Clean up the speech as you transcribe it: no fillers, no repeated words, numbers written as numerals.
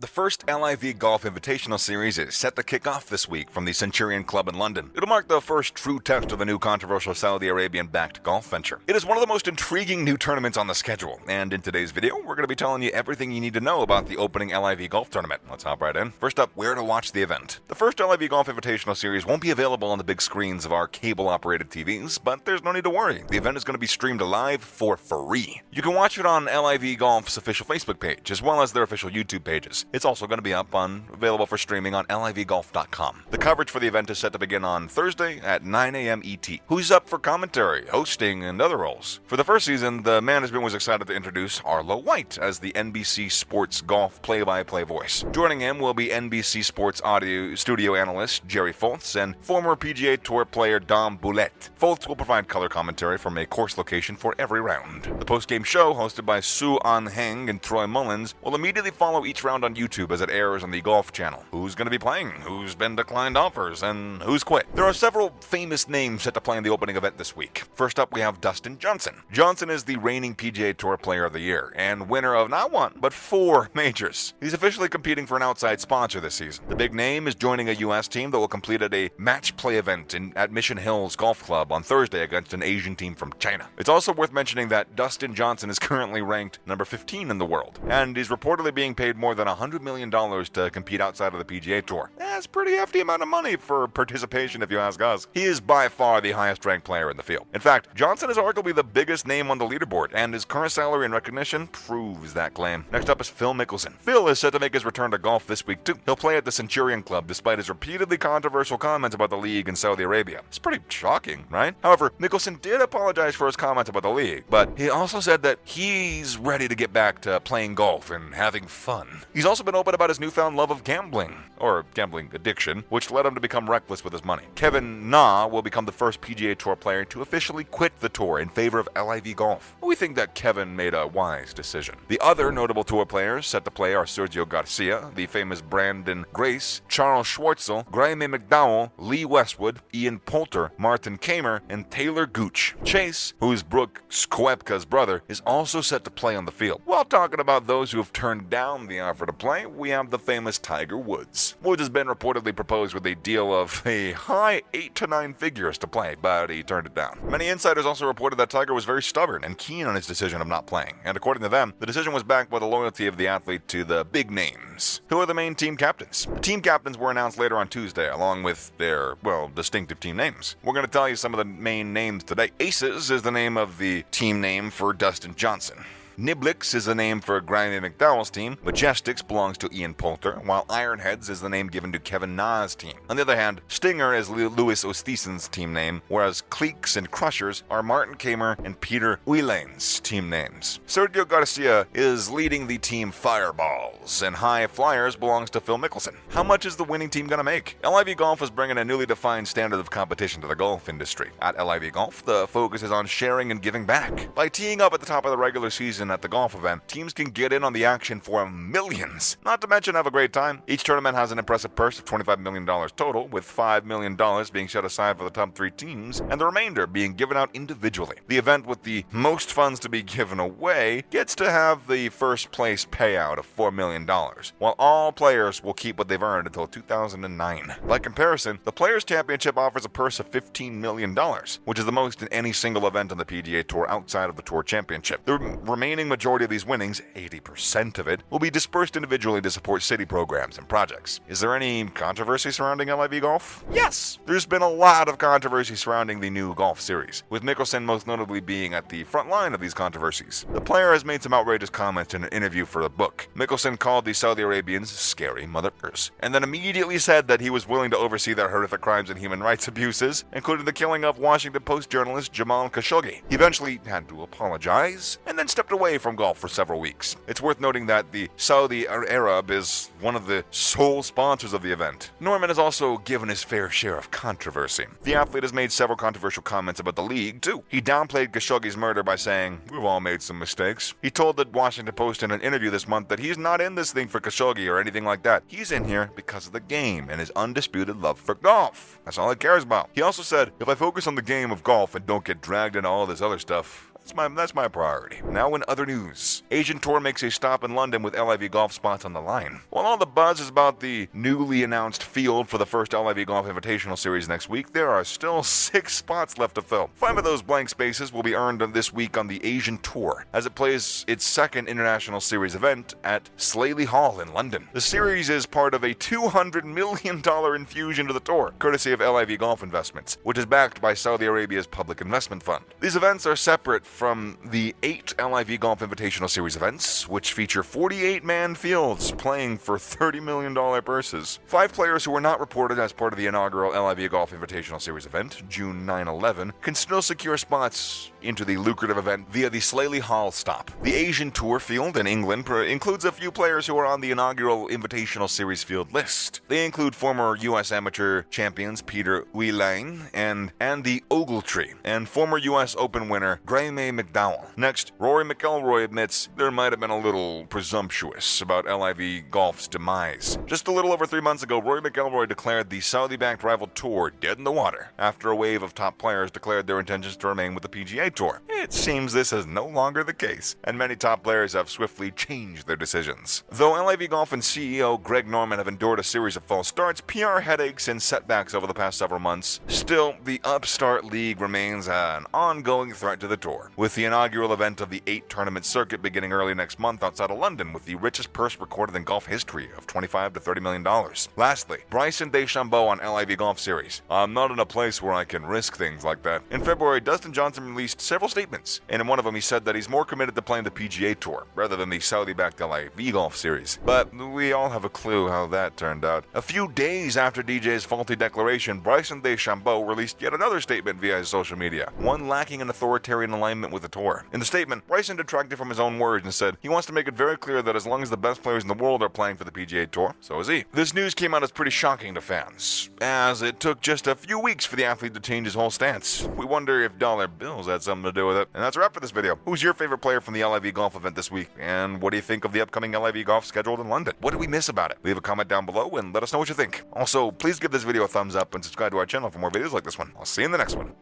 The first LIV Golf Invitational Series is set to kick off this week from the Centurion Club in London. It'll mark the first true test of the new controversial Saudi Arabian-backed golf venture. It is one of the most intriguing new tournaments on the schedule, and in today's video, we're going to be telling you everything you need to know about the opening LIV Golf tournament. Let's hop right in. First up, where to watch the event. The first LIV Golf Invitational Series won't be available on the big screens of our cable-operated TVs, but there's no need to worry. The event is going to be streamed live for free. You can watch it on LIV Golf's official Facebook page, as well as their official YouTube pages. It's also going to be available for streaming on livegolf.com. The coverage for the event is set to begin on Thursday at 9 a.m. ET. Who's up for commentary, hosting, and other roles? For the first season, the management was excited to introduce Arlo White as the NBC Sports Golf play-by-play voice. Joining him will be NBC Sports audio studio analyst Jerry Foltz and former PGA Tour player Dom Boulette. Foltz will provide color commentary from a course location for every round. The post-game show, hosted by Sue An Heng and Troy Mullins, will immediately follow each round on YouTube as it airs on the Golf Channel. Who's going to be playing? Who's been declined offers? And who's quit? There are several famous names set to play in the opening event this week. First up, we have Dustin Johnson. Johnson is the reigning PGA Tour Player of the Year and winner of not one, but 4 majors. He's officially competing for an outside sponsor this season. The big name is joining a U.S. team that will complete at a match play event at Mission Hills Golf Club on Thursday against an Asian team from China. It's also worth mentioning that Dustin Johnson is currently ranked number 15 in the world, and is reportedly being paid more than $100 million to compete outside of the PGA Tour. That's a pretty hefty amount of money for participation if you ask us. He is by far the highest ranked player in the field. In fact, Johnson is arguably the biggest name on the leaderboard, and his current salary and recognition proves that claim. Next up is Phil Mickelson. Phil is set to make his return to golf this week too. He'll play at the Centurion Club despite his repeatedly controversial comments about the league in Saudi Arabia. It's pretty shocking, right? However, Mickelson did apologize for his comments about the league, but he also said that he's ready to get back to playing golf and having fun. He's also been open about his newfound love of gambling, or gambling addiction, which led him to become reckless with his money. Kevin Na will become the first PGA Tour player to officially quit the tour in favor of LIV Golf. We think that Kevin made a wise decision. The other notable tour players set to play are Sergio Garcia, the famous Brandon Grace, Charles Schwartzel, Graeme McDowell, Lee Westwood, Ian Poulter, Martin Kamer, and Taylor Gooch. Chase, who is Brooke Koepka's brother, is also set to play on the field. While talking about those who have turned down the offer to play, we have the famous Tiger Woods. Woods has been reportedly proposed with a deal of a high 8 to 9 figures to play, but he turned it down. Many insiders also reported that Tiger was very stubborn and keen on his decision of not playing, and according to them, the decision was backed by the loyalty of the athlete to the big names. Who are the main team captains? The team captains were announced later on Tuesday, along with their, distinctive team names. We're going to tell you some of the main names today. Aces is the name of the team name for Dustin Johnson. Niblix is the name for Graeme McDowell's team, Majestics belongs to Ian Poulter, while Ironheads is the name given to Kevin Na's team. On the other hand, Stinger is Louis Oosthuizen's team name, whereas Cliques and Crushers are Martin Kamer and Peter Uilane's team names. Sergio Garcia is leading the team Fireballs, and High Flyers belongs to Phil Mickelson. How much is the winning team going to make? LIV Golf is bringing a newly defined standard of competition to the golf industry. At LIV Golf, the focus is on sharing and giving back. By teeing up at the top of the regular season at the golf event, teams can get in on the action for millions, not to mention have a great time. Each tournament has an impressive purse of $25 million total, with $5 million being set aside for the top 3 teams, and the remainder being given out individually. The event with the most funds to be given away gets to have the first place payout of $4 million, while all players will keep what they've earned until 2009. By comparison, the Players' Championship offers a purse of $15 million, which is the most in any single event on the PGA Tour outside of the Tour Championship. The remaining majority of these winnings, 80% of it, will be dispersed individually to support city programs and projects. Is there any controversy surrounding LIV Golf? Yes! There's been a lot of controversy surrounding the new golf series, with Mickelson most notably being at the front line of these controversies. The player has made some outrageous comments in an interview for the book. Mickelson called the Saudi Arabians scary motherfuckers, and then immediately said that he was willing to oversee their horrific crimes and human rights abuses, including the killing of Washington Post journalist Jamal Khashoggi. He eventually had to apologize, and then stepped away from golf for several weeks. It's worth noting that the Saudi Arab is one of the sole sponsors of the event. Norman has also given his fair share of controversy. The athlete has made several controversial comments about the league, too. He downplayed Khashoggi's murder by saying, "We've all made some mistakes." He told the Washington Post in an interview this month that he's not in this thing for Khashoggi or anything like that. He's in here because of the game and his undisputed love for golf. That's all he cares about. He also said, "If I focus on the game of golf and don't get dragged into all this other stuff, That's my priority. Now in other news, Asian Tour makes a stop in London with LIV Golf spots on the line. While all the buzz is about the newly announced field for the first LIV Golf Invitational Series next week, there are still 6 spots left to fill. 5 of those blank spaces will be earned this week on the Asian Tour, as it plays its second International Series event at Slaley Hall in London. The series is part of a $200 million infusion to the tour, courtesy of LIV Golf Investments, which is backed by Saudi Arabia's public investment fund. These events are separate from the 8 LIV Golf Invitational Series events, which feature 48-man fields playing for $30 million purses. 5 players who were not reported as part of the inaugural LIV Golf Invitational Series event, June 9-11, can still secure spots into the lucrative event via the Slaley Hall stop. The Asian Tour field in England includes a few players who are on the inaugural Invitational Series field list. They include former U.S. amateur champions Peter Wheelang and Andy Ogletree, and former U.S. Open winner Graeme McDowell. Next, Rory McIlroy admits there might have been a little presumptuous about LIV Golf's demise. Just a little over 3 months ago, Rory McIlroy declared the Saudi-backed rival tour dead in the water after a wave of top players declared their intentions to remain with the PGA Tour. It seems this is no longer the case, and many top players have swiftly changed their decisions. Though LIV Golf and CEO Greg Norman have endured a series of false starts, PR headaches, and setbacks over the past several months, still, the upstart league remains an ongoing threat to the tour, with the inaugural event of the 8-tournament circuit beginning early next month outside of London, with the richest purse recorded in golf history of $25 to $30 million. Lastly, Bryson DeChambeau on LIV Golf Series. I'm not in a place where I can risk things like that. In February, Dustin Johnson released several statements, and in one of them he said that he's more committed to playing the PGA Tour rather than the Saudi-backed LIV Golf Series. But we all have a clue how that turned out. A few days after DJ's faulty declaration, Bryson DeChambeau released yet another statement via his social media, one lacking an authoritarian alignment with the tour. In the statement, Bryson detracted from his own words and said he wants to make it very clear that as long as the best players in the world are playing for the PGA Tour, so is he. This news came out as pretty shocking to fans, as it took just a few weeks for the athlete to change his whole stance. We wonder if dollar bills had something to do with it. And that's a wrap for this video. Who's your favorite player from the LIV Golf event this week? And what do you think of the upcoming LIV Golf scheduled in London? What did we miss about it? Leave a comment down below and let us know what you think. Also, please give this video a thumbs up and subscribe to our channel for more videos like this one. I'll see you in the next one.